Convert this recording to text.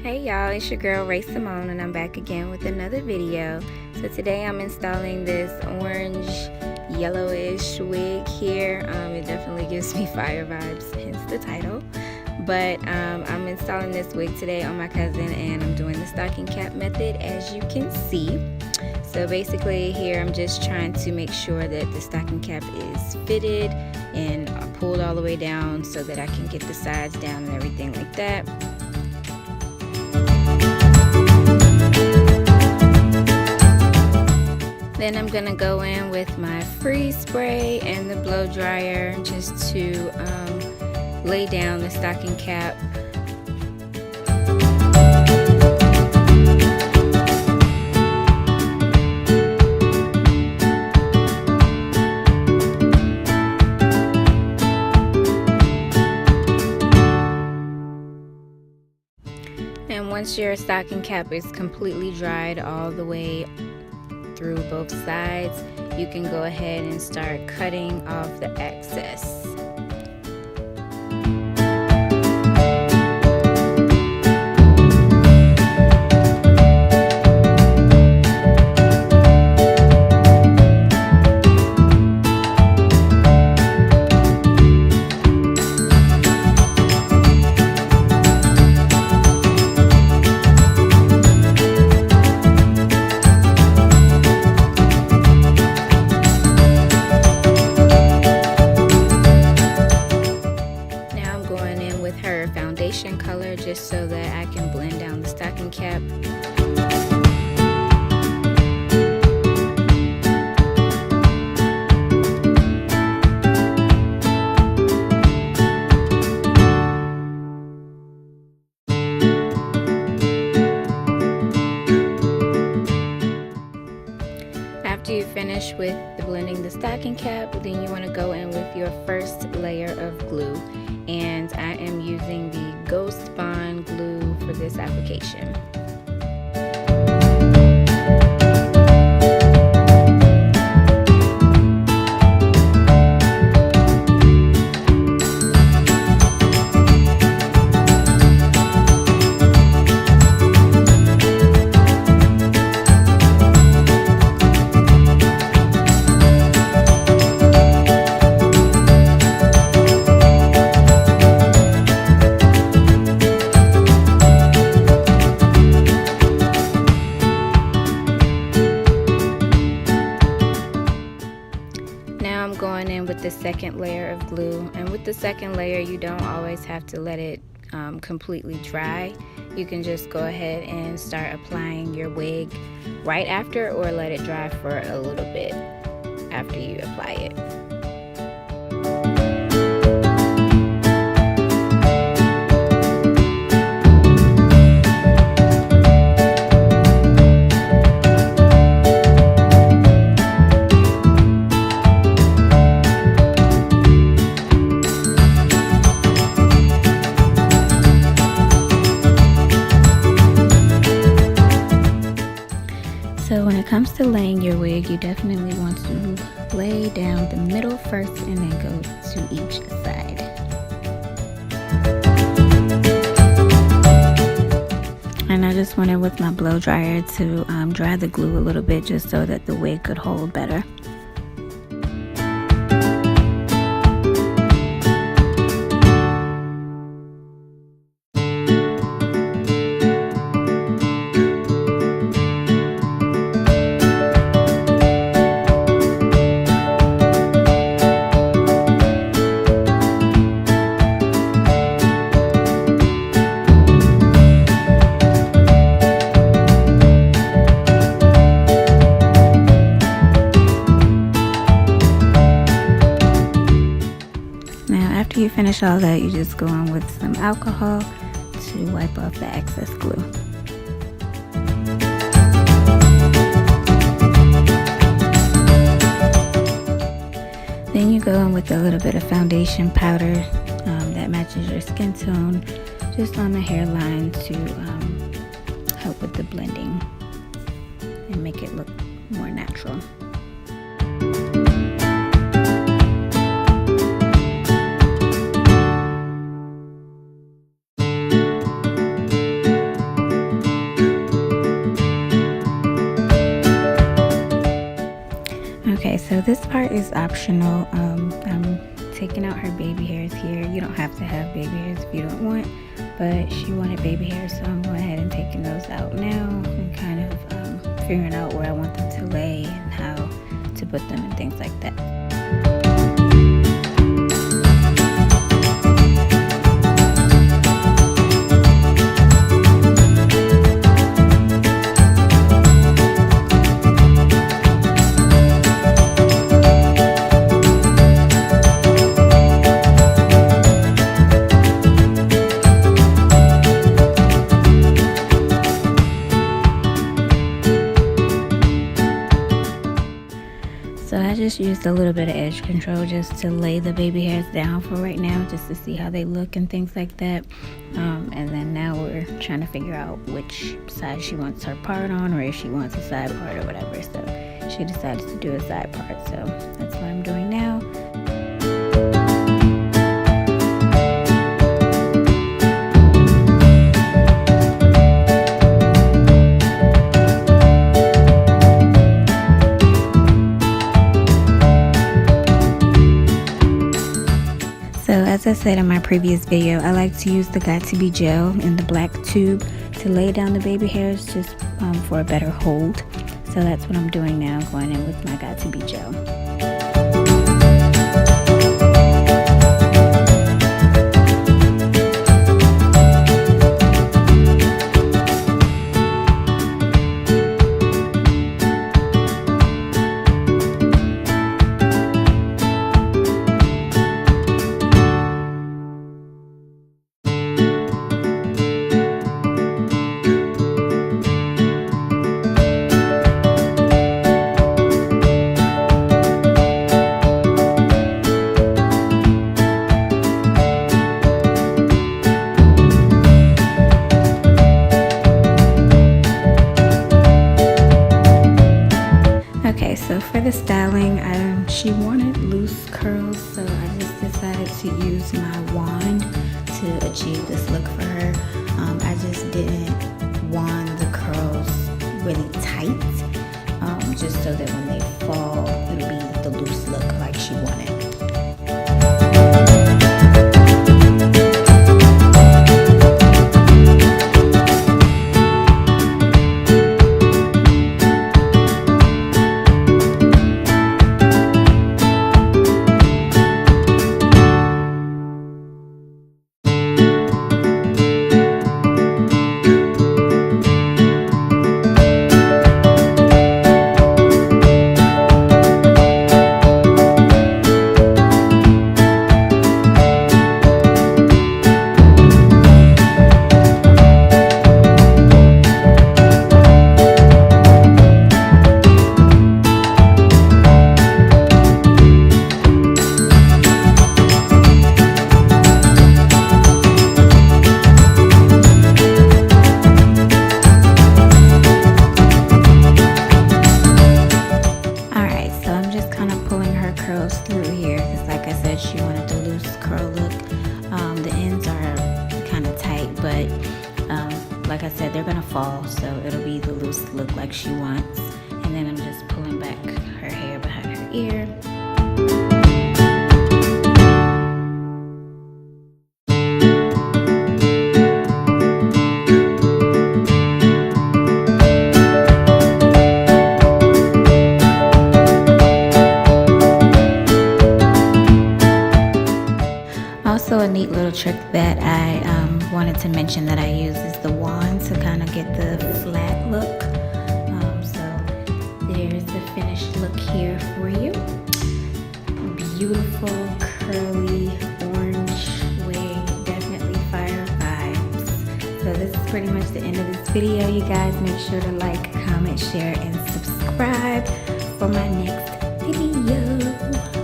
Hey y'all, it's your girl Symon'e and I'm back again with another video. So today I'm installing this orange yellowish wig here. It definitely gives me fire vibes, hence the title. But I'm installing this wig today on my cousin and I'm doing the stocking cap method, as you can see. So basically here I'm just trying to make sure that the stocking cap is fitted and pulled all the way down so that I can get the sides down and everything like that. Then I'm gonna go in with my freeze spray and the blow dryer just to lay down the stocking cap. And once your stocking cap is completely dried all the way through both sides, you can go ahead and start cutting off the excess. Foundation color just so that I can blend down the stocking cap. After you finish with blending the stocking cap, then you want to go in with your first layer of glue. And I am using the Ghost Bond glue for this application. I'm going in with the second layer of glue, and with the second layer you don't always have to let it completely dry. You can just go ahead and start applying your wig right after, or let it dry for a little bit after you apply it. So when it comes to laying your wig, you definitely want to lay down the middle first and then go to each side. And I just went in with my blow dryer to dry the glue a little bit just so that the wig could hold better. After you finish all that, you just go on with some alcohol to wipe off the excess glue. Then you go in with a little bit of foundation powder that matches your skin tone, just on the hairline to help with the blending and make it look more natural. So this part is optional. I'm taking out her baby hairs here. You don't have to have baby hairs if you don't want, but she wanted baby hairs, so I'm going ahead and taking those out now and kind of figuring out where I want them to lay and how to put them and things like that. So I just used a little bit of edge control just to lay the baby hairs down for right now, just to see how they look and things like that. And then now we're trying to figure out which side she wants her part on, or if she wants a side part or whatever. So she decided to do a side part, so that's what I'm doing now. So as I said in my previous video, I like to use the Got2b gel in the black tube to lay down the baby hairs just for a better hold. So that's what I'm doing now, going in with my Got2b gel. Okay, so for the styling, she wanted loose curls, so I just decided to use my wand to achieve this look for her. I just didn't wand the curls really tight, just so that when they fall, it'll be the loose look like she wanted. Through here, because like I said, she wanted the loose curl look. The ends are kind of tight, but like I said, they're gonna fall, so it'll be the loose look like she wants. And then I'm just pulling back her hair behind her ear. Also, a neat little trick that I wanted to mention that I use is the wand to kind of get the flat look. So there's the finished look here for you. Beautiful curly orange wig, definitely fire vibes. So this is pretty much the end of this video. You guys make sure to like, comment, share, and subscribe for my next video.